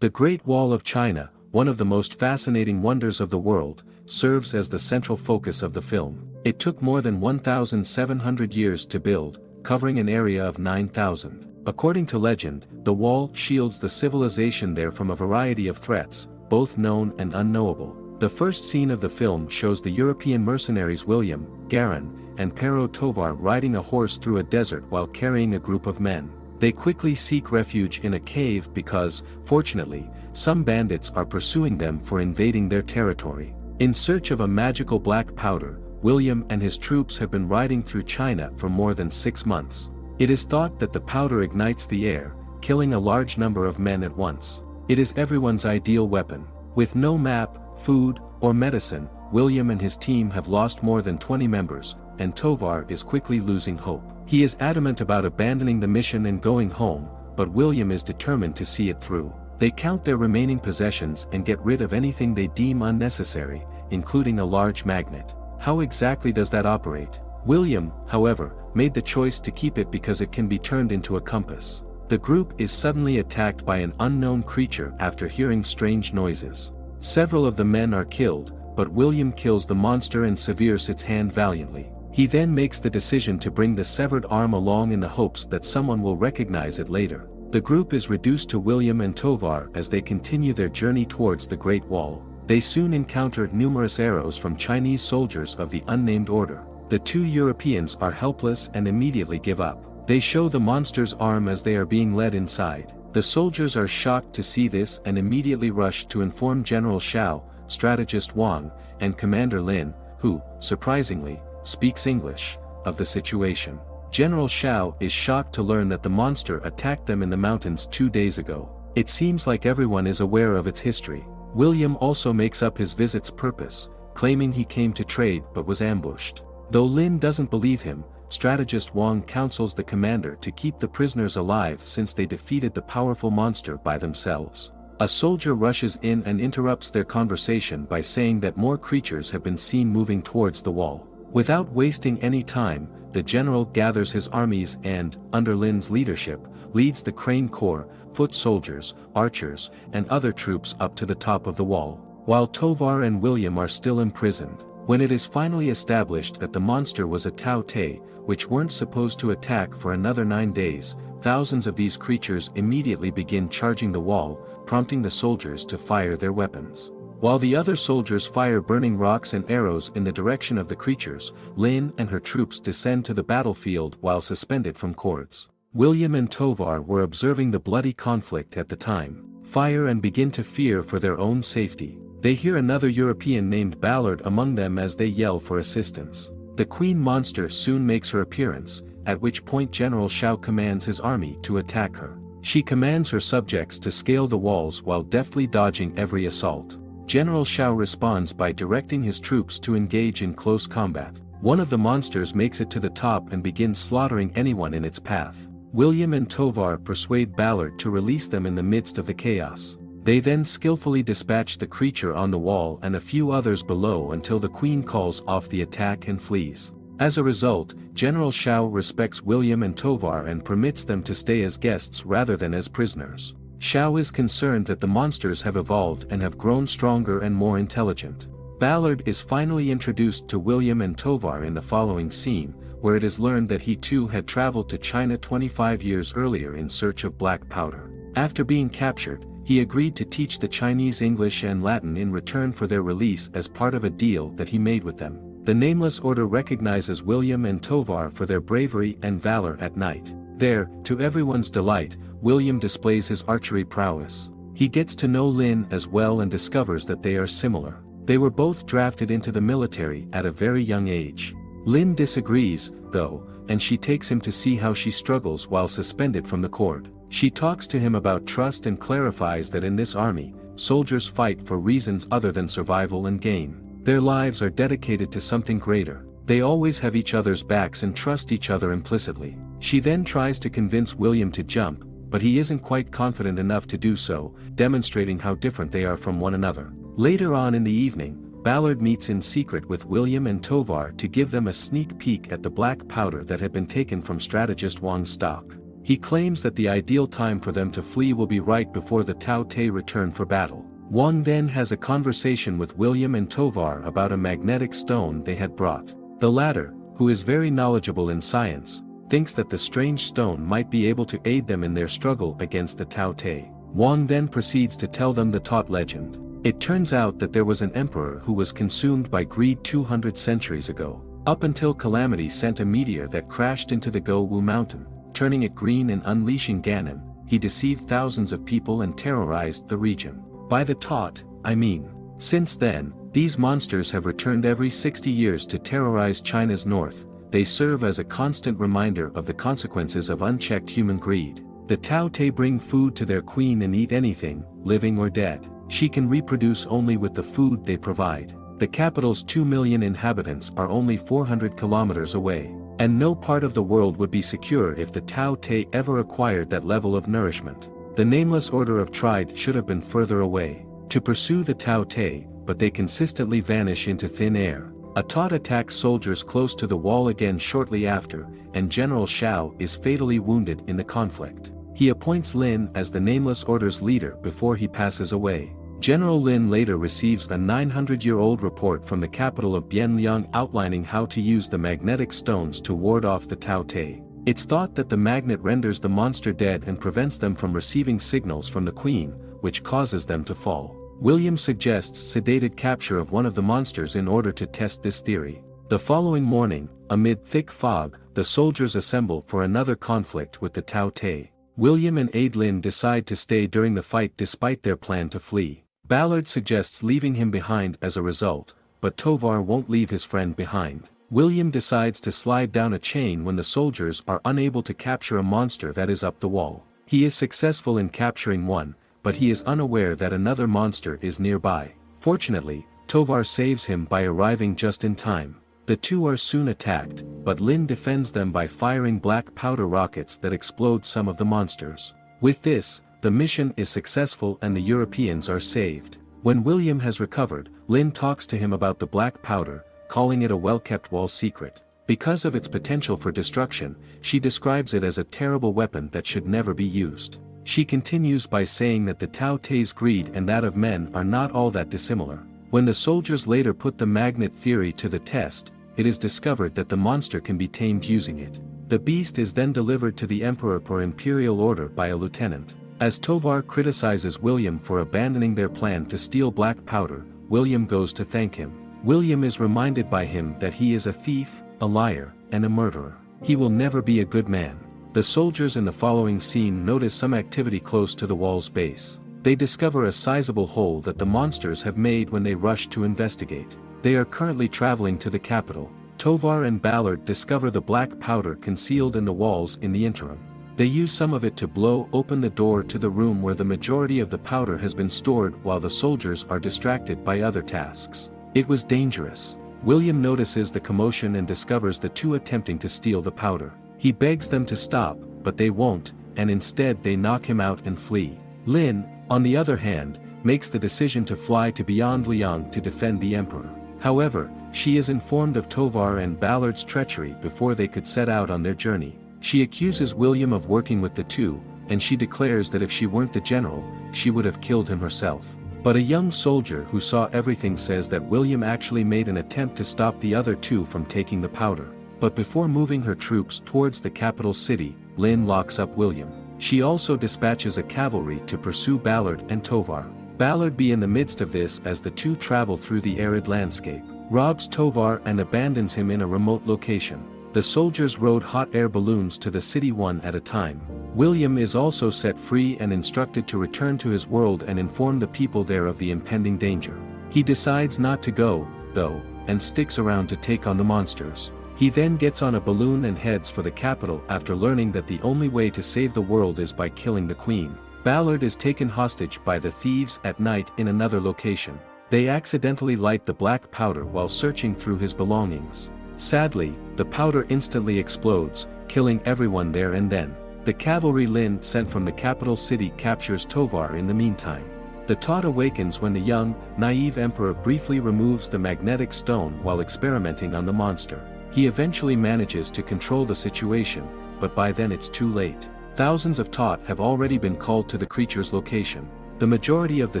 The Great Wall of China, one of the most fascinating wonders of the world, serves as the central focus of the film. It took more than 1,700 years to build, covering an area of 9,000. According to legend, the wall shields the civilization there from a variety of threats, both known and unknowable. The first scene of the film shows the European mercenaries William, Garin, and Pero Tovar riding a horse through a desert while carrying a group of men. They quickly seek refuge in a cave because, fortunately, some bandits are pursuing them for invading their territory. In search of a magical black powder, William and his troops have been riding through China for more than 6 months. It is thought that the powder ignites the air, killing a large number of men at once. It is everyone's ideal weapon. With no map, food, or medicine, William and his team have lost more than 20 members, and Tovar is quickly losing hope. He is adamant about abandoning the mission and going home, but William is determined to see it through. They count their remaining possessions and get rid of anything they deem unnecessary, including a large magnet. How exactly does that operate? William, however, made the choice to keep it because it can be turned into a compass. The group is suddenly attacked by an unknown creature after hearing strange noises. Several of the men are killed, but William kills the monster and severs its hand valiantly. He then makes the decision to bring the severed arm along in the hopes that someone will recognize it later. The group is reduced to William and Tovar as they continue their journey towards the Great Wall. They soon encounter numerous arrows from Chinese soldiers of the unnamed order. The 2 Europeans are helpless and immediately give up. They show the monster's arm as they are being led inside. The soldiers are shocked to see this and immediately rush to inform General Xiao, strategist Wang, and Commander Lin, who, surprisingly, speaks English, of the situation. General Xiao is shocked to learn that the monster attacked them in the mountains 2 days ago. It seems like everyone is aware of its history. William also makes up his visit's purpose, claiming he came to trade but was ambushed. Though Lin doesn't believe him, strategist Wang counsels the commander to keep the prisoners alive since they defeated the powerful monster by themselves. A soldier rushes in and interrupts their conversation by saying that more creatures have been seen moving towards the wall. Without wasting any time, the general gathers his armies and, under Lin's leadership, leads the Crane Corps, foot soldiers, archers, and other troops up to the top of the wall, while Tovar and William are still imprisoned. When it is finally established that the monster was a Tao Te, which weren't supposed to attack for another 9 days, thousands of these creatures immediately begin charging the wall, prompting the soldiers to fire their weapons. While the other soldiers fire burning rocks and arrows in the direction of the creatures, Lin and her troops descend to the battlefield while suspended from cords. William and Tovar were observing the bloody conflict at the time, fire and begin to fear for their own safety. They hear another European named Ballard among them as they yell for assistance. The Queen Monster soon makes her appearance, at which point General Xiao commands his army to attack her. She commands her subjects to scale the walls while deftly dodging every assault. General Xiao responds by directing his troops to engage in close combat. One of the monsters makes it to the top and begins slaughtering anyone in its path. William and Tovar persuade Ballard to release them in the midst of the chaos. They then skillfully dispatch the creature on the wall and a few others below until the Queen calls off the attack and flees. As a result, General Xiao respects William and Tovar and permits them to stay as guests rather than as prisoners. Xiao is concerned that the monsters have evolved and have grown stronger and more intelligent. Ballard is finally introduced to William and Tovar in the following scene, where it is learned that he too had traveled to China 25 years earlier in search of black powder. After being captured, he agreed to teach the Chinese English and Latin in return for their release as part of a deal that he made with them. The Nameless Order recognizes William and Tovar for their bravery and valor at night. There, to everyone's delight, William displays his archery prowess. He gets to know Lin as well and discovers that they are similar. They were both drafted into the military at a very young age. Lin disagrees, though, and she takes him to see how she struggles while suspended from the cord. She talks to him about trust and clarifies that in this army, soldiers fight for reasons other than survival and gain. Their lives are dedicated to something greater. They always have each other's backs and trust each other implicitly. She then tries to convince William to jump, but he isn't quite confident enough to do so, demonstrating how different they are from one another. Later on in the evening, Ballard meets in secret with William and Tovar to give them a sneak peek at the black powder that had been taken from strategist Wang's stock. He claims that the ideal time for them to flee will be right before the Tao Te return for battle. Wang then has a conversation with William and Tovar about a magnetic stone they had brought. The latter, who is very knowledgeable in science, thinks that the strange stone might be able to aid them in their struggle against the Tao Te. Wang then proceeds to tell them the taught legend. It turns out that there was an emperor who was consumed by greed 200 centuries ago, up until Calamity sent a meteor that crashed into the Go-Wu mountain, turning it green and unleashing Ganon. He deceived thousands of people and terrorized the region. By the taught, I mean. Since then, these monsters have returned every 60 years to terrorize China's north. They serve as a constant reminder of the consequences of unchecked human greed. The Tao Te bring food to their queen and eat anything, living or dead. She can reproduce only with the food they provide. The capital's 2 million inhabitants are only 400 kilometers away, and no part of the world would be secure if the Tao Te ever acquired that level of nourishment. The nameless order of Tride should have been further away, to pursue the Tao Te, but they consistently vanish into thin air. A taught attacks soldiers close to the wall again shortly after, and General Shao is fatally wounded in the conflict. He appoints Lin as the Nameless Order's leader before he passes away. General Lin later receives a 900-year-old report from the capital of Bianliang outlining how to use the magnetic stones to ward off the Tao Te. It's thought that the magnet renders the monster dead and prevents them from receiving signals from the queen, which causes them to fall. William suggests sedated capture of one of the monsters in order to test this theory. The following morning, amid thick fog, the soldiers assemble for another conflict with the Tao Te. William and Adelin decide to stay during the fight despite their plan to flee. Ballard suggests leaving him behind as a result, but Tovar won't leave his friend behind. William decides to slide down a chain when the soldiers are unable to capture a monster that is up the wall. He is successful in capturing one, but he is unaware that another monster is nearby. Fortunately, Tovar saves him by arriving just in time. The two are soon attacked, but Lin defends them by firing black powder rockets that explode some of the monsters. With this, the mission is successful and the Europeans are saved. When William has recovered, Lin talks to him about the black powder, calling it a well-kept wall secret. Because of its potential for destruction, she describes it as a terrible weapon that should never be used. She continues by saying that the Tao Te's greed and that of men are not all that dissimilar. When the soldiers later put the magnet theory to the test, it is discovered that the monster can be tamed using it. The beast is then delivered to the emperor per imperial order by a lieutenant. As Tovar criticizes William for abandoning their plan to steal black powder, William goes to thank him. William is reminded by him that he is a thief, a liar, and a murderer. He will never be a good man. The soldiers in the following scene notice some activity close to the wall's base. They discover a sizable hole that the monsters have made when they rush to investigate. They are currently traveling to the capital. Tovar and Ballard discover the black powder concealed in the walls in the interim. They use some of it to blow open the door to the room where the majority of the powder has been stored while the soldiers are distracted by other tasks. It was dangerous. William notices the commotion and discovers the two attempting to steal the powder. He begs them to stop, but they won't, and instead they knock him out and flee. Lin, on the other hand, makes the decision to fly to Beyond Liang to defend the emperor. However, she is informed of Tovar and Ballard's treachery before they could set out on their journey. She accuses William of working with the two, and she declares that if she weren't the general, she would have killed him herself. But a young soldier who saw everything says that William actually made an attempt to stop the other two from taking the powder. But before moving her troops towards the capital city, Lin locks up William. She also dispatches a cavalry to pursue Ballard and Tovar. Ballard be in the midst of this as the two travel through the arid landscape, robs Tovar and abandons him in a remote location. The soldiers rode hot air balloons to the city one at a time. William is also set free and instructed to return to his world and inform the people there of the impending danger. He decides not to go, though, and sticks around to take on the monsters. He then gets on a balloon and heads for the capital after learning that the only way to save the world is by killing the queen. Ballard is taken hostage by the thieves at night in another location. They accidentally light the black powder while searching through his belongings. Sadly, the powder instantly explodes, killing everyone there and then. The cavalry Lin sent from the capital city captures Tovar in the meantime. The taught awakens when the young, naive emperor briefly removes the magnetic stone while experimenting on the monster. He eventually manages to control the situation, but by then it's too late. Thousands of Tot have already been called to the creature's location. The majority of the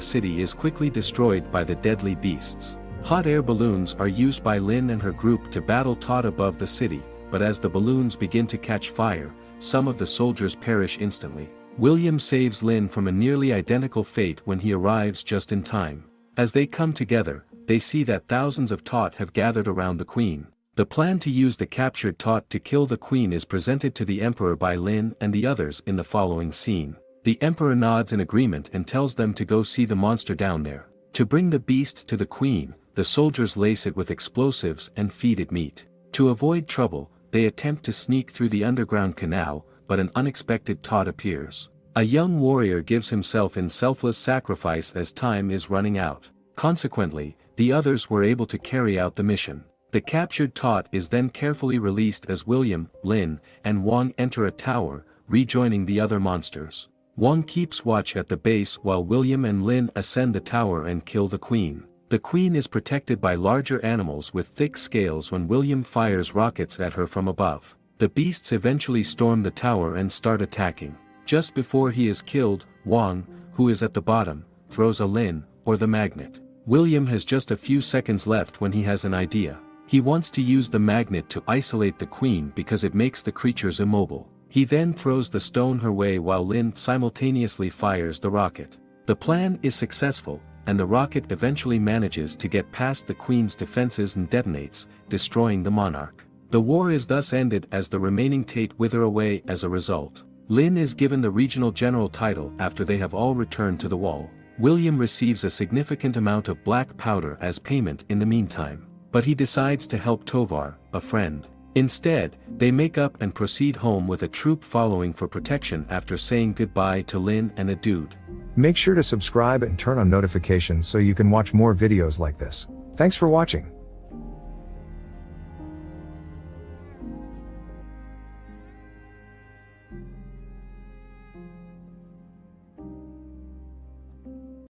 city is quickly destroyed by the deadly beasts. Hot air balloons are used by Lin and her group to battle Tot above the city, but as the balloons begin to catch fire, some of the soldiers perish instantly. William saves Lin from a nearly identical fate when he arrives just in time. As they come together, they see that thousands of Tot have gathered around the queen. The plan to use the captured Tot to kill the queen is presented to the emperor by Lin and the others in the following scene. The emperor nods in agreement and tells them to go see the monster down there. To bring the beast to the queen, the soldiers lace it with explosives and feed it meat. To avoid trouble, they attempt to sneak through the underground canal, but an unexpected Tot appears. A young warrior gives himself in selfless sacrifice as time is running out. Consequently, the others were able to carry out the mission. The captured Tot is then carefully released as William, Lin, and Wang enter a tower, rejoining the other monsters. Wang keeps watch at the base while William and Lin ascend the tower and kill the queen. The queen is protected by larger animals with thick scales when William fires rockets at her from above. The beasts eventually storm the tower and start attacking. Just before he is killed, Wang, who is at the bottom, throws a Lin, or the magnet. William has just a few seconds left when he has an idea. He wants to use the magnet to isolate the queen because it makes the creatures immobile. He then throws the stone her way while Lin simultaneously fires the rocket. The plan is successful, and the rocket eventually manages to get past the queen's defenses and detonates, destroying the monarch. The war is thus ended as the remaining Tate wither away as a result. Lin is given the regional general title after they have all returned to the wall. William receives a significant amount of black powder as payment in the meantime. But he decides to help Tovar, a friend. Instead, they make up and proceed home with a troop following for protection after saying goodbye to Lin and a dude. Make sure to subscribe and turn on notifications so you can watch more videos like this. Thanks for watching.